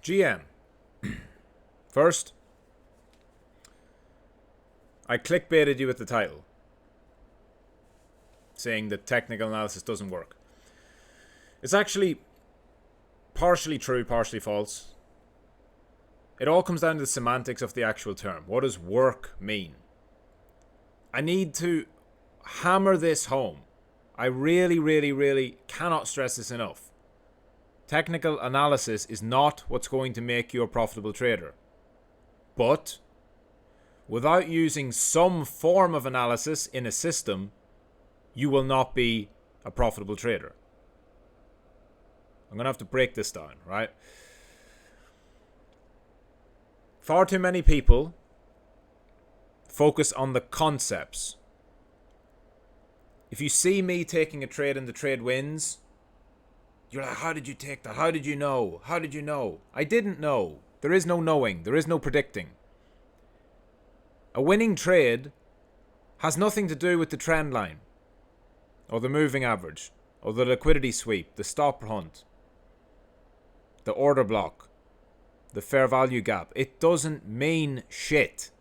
GM. First, I clickbaited you with the title, saying that technical analysis doesn't work. It's actually partially true, partially false. It all comes down to the semantics of the actual term. What does work mean? I need to hammer this home. I really, really, really cannot stress this enough. Technical analysis is not what's going to make you a profitable trader. But without using some form of analysis in a system, you will not be a profitable trader. I'm going to have to break this down, right? Far too many people focus on the concepts. If you see me taking a trade and the trade wins, you're like, how did you take that? How did you know? How did you know? I didn't know. There is no knowing. There is no predicting. A winning trade has nothing to do with the trend line, or the moving average, or the liquidity sweep, the stop hunt, the order block, the fair value gap. It doesn't mean shit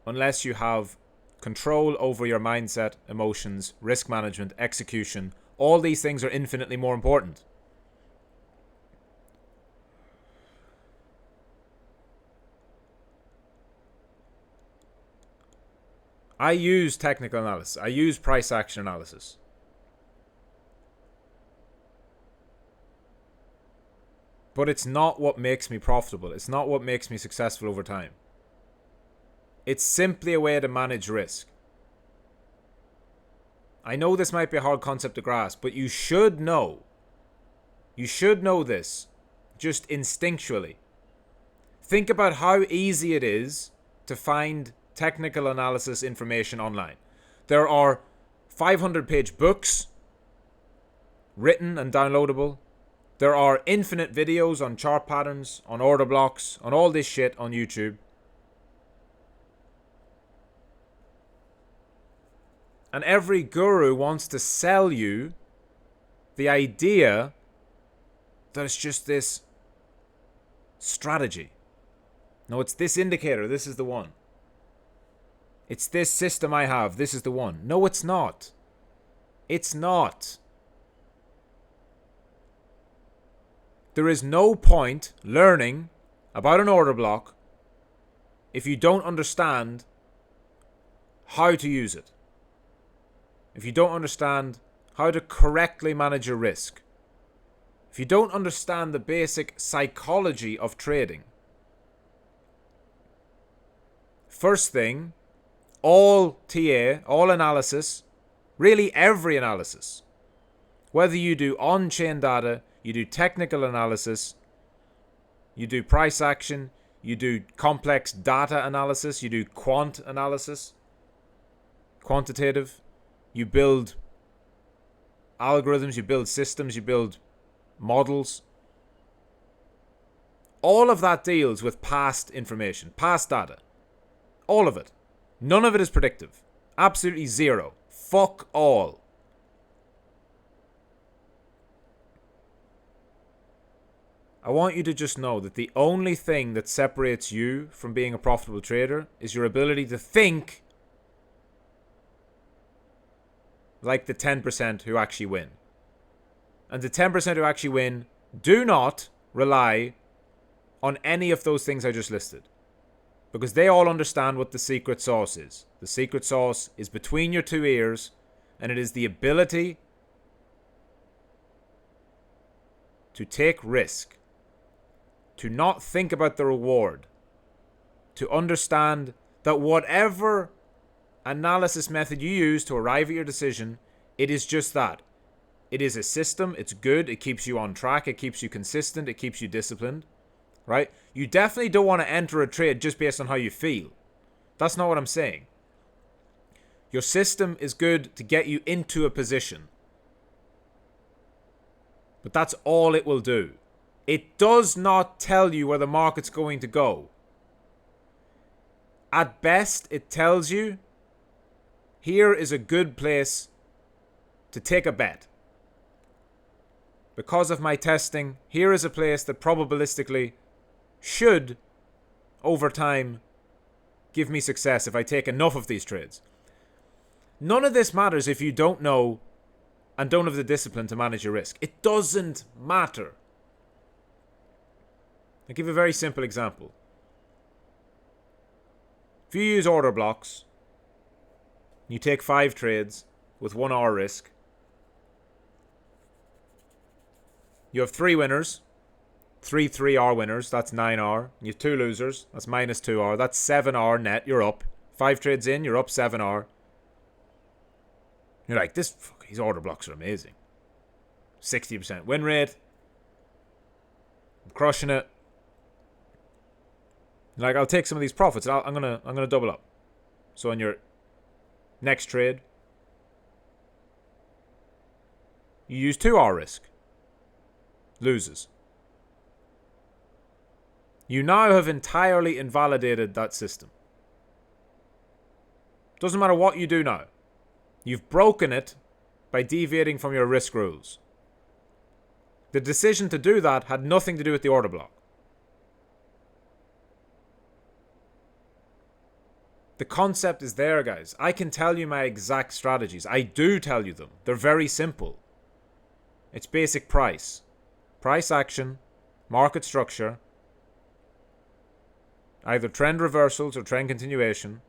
unless you have control over your mindset, emotions, risk management, execution. All these things are infinitely more important. I use technical analysis. I use price action analysis. But it's not what makes me profitable. It's not what makes me successful over time. It's simply a way to manage risk. I know this might be a hard concept to grasp, but you should know. You should know this just instinctually. Think about how easy it is to find technical analysis information online. There are 500-page books written and downloadable. There are infinite videos on chart patterns, on order blocks, on all this shit on YouTube. And every guru wants to sell you the idea that it's just this strategy. No, it's this indicator. This is the one. It's this system I have. This is the one. No, it's not. It's not. There is no point learning about an order block if you don't understand how to use it. If you don't understand how to correctly manage your risk. If you don't understand the basic psychology of trading. First thing, all TA, all analysis, really every analysis, whether you do on-chain data, you do technical analysis, you do price action, you do complex data analysis, you do quant analysis, quantitative, you build algorithms, you build systems, you build models. All of that deals with past information, past data. All of it. None of it is predictive. Absolutely zero. Fuck all. I want you to just know that the only thing that separates you from being a profitable trader is your ability to think like the 10% who actually win. And the 10% who actually win do not rely on any of those things I just listed. Because they all understand what the secret sauce is. The secret sauce is between your two ears, and it is the ability to take risk, to not think about the reward, to understand that whatever analysis method you use to arrive at your decision, it is just that. It is a system, it's good, it keeps you on track, it keeps you consistent, it keeps you disciplined, right? You definitely don't want to enter a trade just based on how you feel. That's not what I'm saying. Your system is good to get you into a position. But that's all it will do. It does not tell you where the market's going to go. At best, it tells you here is a good place to take a bet. because of my testing, here is a place that probabilistically should, over time, give me success if I take enough of these trades. None of this matters if you don't know and don't have the discipline to manage your risk. It doesn't matter. I'll give a very simple example. If you use order blocks, you take 5 trades with 1 hour risk, you have 3 winners, 3 3-hour winners, that's 9 hour. You have 2 losers, that's minus 2 hour. That's 7 hour net, you're up. 5 trades in, you're up 7 hour. You're like, these order blocks are amazing. 60% win rate. I'm crushing it. Like, I'll take some of these profits and I'm gonna double up. So on your next trade, you use 2 hour risk. Loses. You now have entirely invalidated that system. Doesn't matter what you do now. You've broken it by deviating from your risk rules. The decision to do that had nothing to do with the order block. The concept is there, guys. I can tell you my exact strategies. I do tell you them. They're very simple. It's basic price. Price action, market structure, either trend reversals or trend continuation,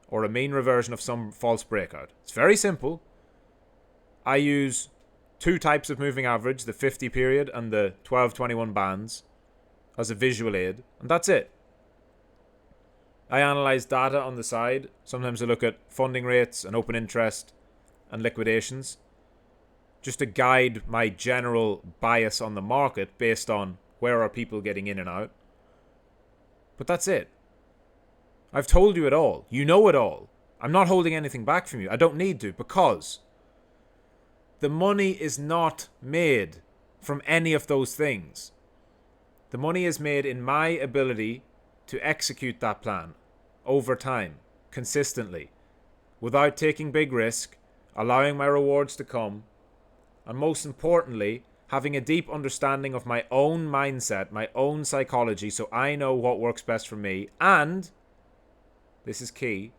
or a mean reversion of some false breakout. It's very simple. I use 2 types of moving average, the 50 period and the 12-21 bands, as a visual aid, and that's it. I analyze data on the side. Sometimes I look at funding rates and open interest and liquidations, just to guide my general bias on the market based on where are people getting in and out. But that's it. I've told you it all. You know it all. I'm not holding anything back from you. I don't need to, because the money is not made from any of those things. The money is made in my ability to execute that plan over time, consistently, without taking big risk, allowing my rewards to come, and most importantly, having a deep understanding of my own mindset, my own psychology, so I know what works best for me. And, this is key,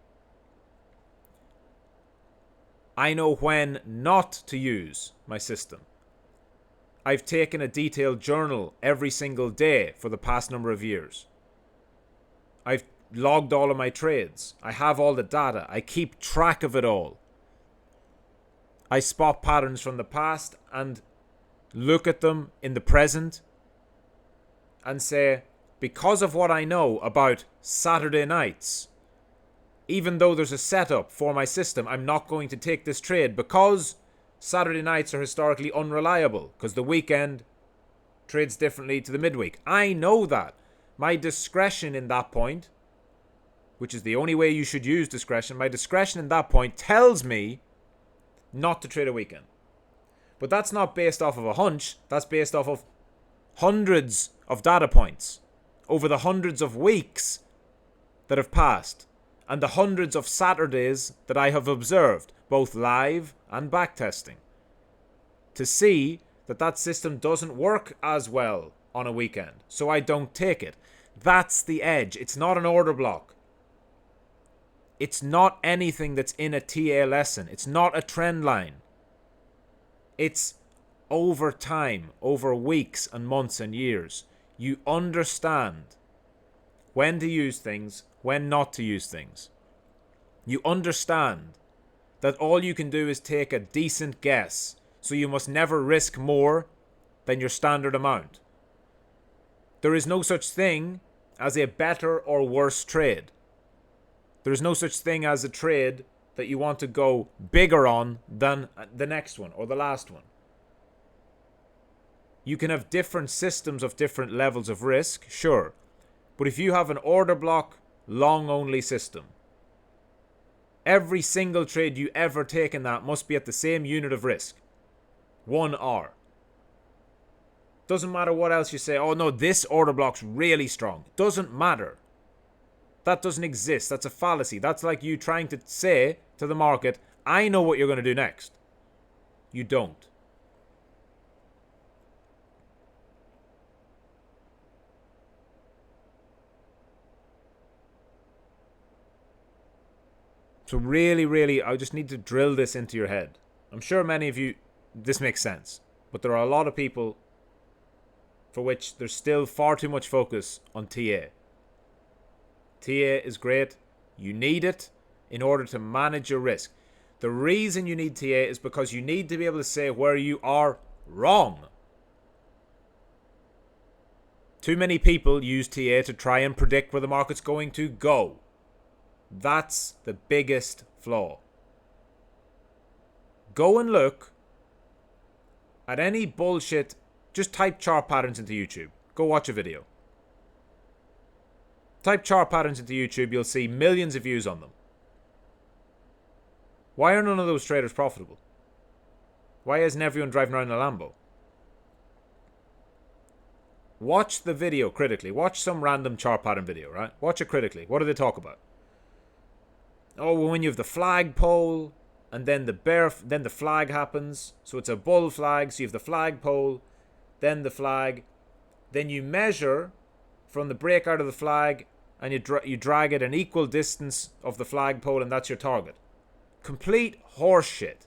I know when not to use my system. I've taken a detailed journal every single day for the past number of years. I've logged all of my trades. I have all the data. I keep track of it all. I spot patterns from the past and look at them in the present and say, because of what I know about Saturday nights, even though there's a setup for my system, I'm not going to take this trade because Saturday nights are historically unreliable, because the weekend trades differently to the midweek. I know that. My discretion in that point, which is the only way you should use discretion, my discretion in that point tells me not to trade a weekend. But that's not based off of a hunch. That's based off of hundreds of data points over the hundreds of weeks that have passed and the hundreds of Saturdays that I have observed, both live and backtesting, to see that that system doesn't work as well on a weekend. So I don't take it. That's the edge. It's not an order block. It's not anything that's in a TA lesson. It's not a trend line. It's over time, over weeks and months and years. You understand when to use things, when not to use things. You understand that all you can do is take a decent guess, so you must never risk more than your standard amount. There is no such thing as a better or worse trade. There is no such thing as a trade that you want to go bigger on than the next one or the last one. You can have different systems of different levels of risk, sure. But if you have an order block, long only system, every single trade you ever take in that must be at the same unit of risk. 1 R. Doesn't matter what else you say. Oh no, this order block's really strong. Doesn't matter. That doesn't exist. That's a fallacy. That's like you trying to say to the market, I know what you're going to do next. You don't. So really, really, I just need to drill this into your head. I'm sure many of you, this makes sense. But there are a lot of people for which there's still far too much focus on TA. TA is great. You need it in order to manage your risk. The reason you need TA is because you need to be able to say where you are wrong. Too many people use TA to try and predict where the market's going to go. That's the biggest flaw. Go and look at any bullshit. Just type chart patterns into YouTube. Go watch a video. Type chart patterns into YouTube. You'll see millions of views on them. Why are none of those traders profitable? Why isn't everyone driving around in a Lambo? Watch the video critically. Watch some random chart pattern video, right? Watch it critically. What do they talk about? Oh, when you have the flagpole, and then then the flag happens. So it's a bull flag. So you have the flagpole, then the flag. Then you measure from the breakout of the flag, and you drag it an equal distance of the flagpole, and that's your target. Complete horseshit.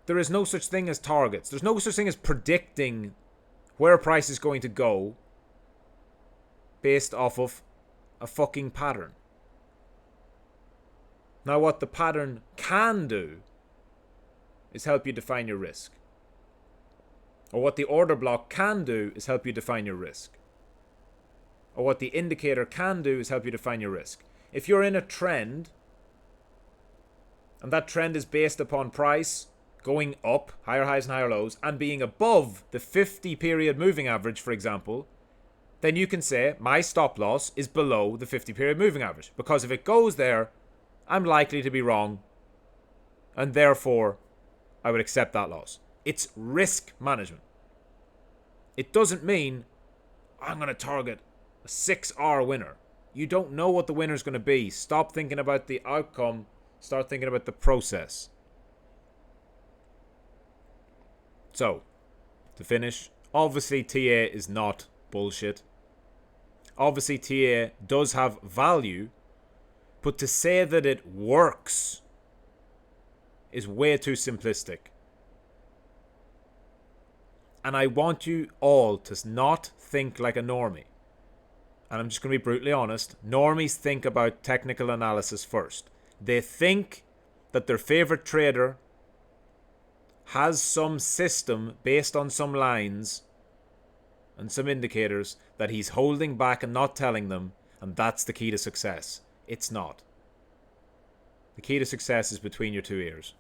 There is no such thing as targets. There's no such thing as predicting where a price is going to go based off of a fucking pattern. Now, what the pattern can do is help you define your risk. Or what the order block can do is help you define your risk. Or what the indicator can do is help you define your risk. If you're in a trend, and that trend is based upon price going up, higher highs and higher lows, and being above the 50-period moving average, for example, then you can say my stop loss is below the 50-period moving average. Because if it goes there, I'm likely to be wrong, and therefore I would accept that loss. It's risk management. It doesn't mean I'm going to target a 6R winner. You don't know what the winner's going to be. Stop thinking about the outcome. Start thinking about the process. So, to finish, obviously TA is not bullshit. Obviously TA does have value, but to say that it works is way too simplistic. And I want you all to not think like a normie. And I'm just going to be brutally honest. Normies think about technical analysis first. They think that their favorite trader has some system based on some lines and some indicators that he's holding back and not telling them, and that's the key to success. It's not. The key to success is between your two ears.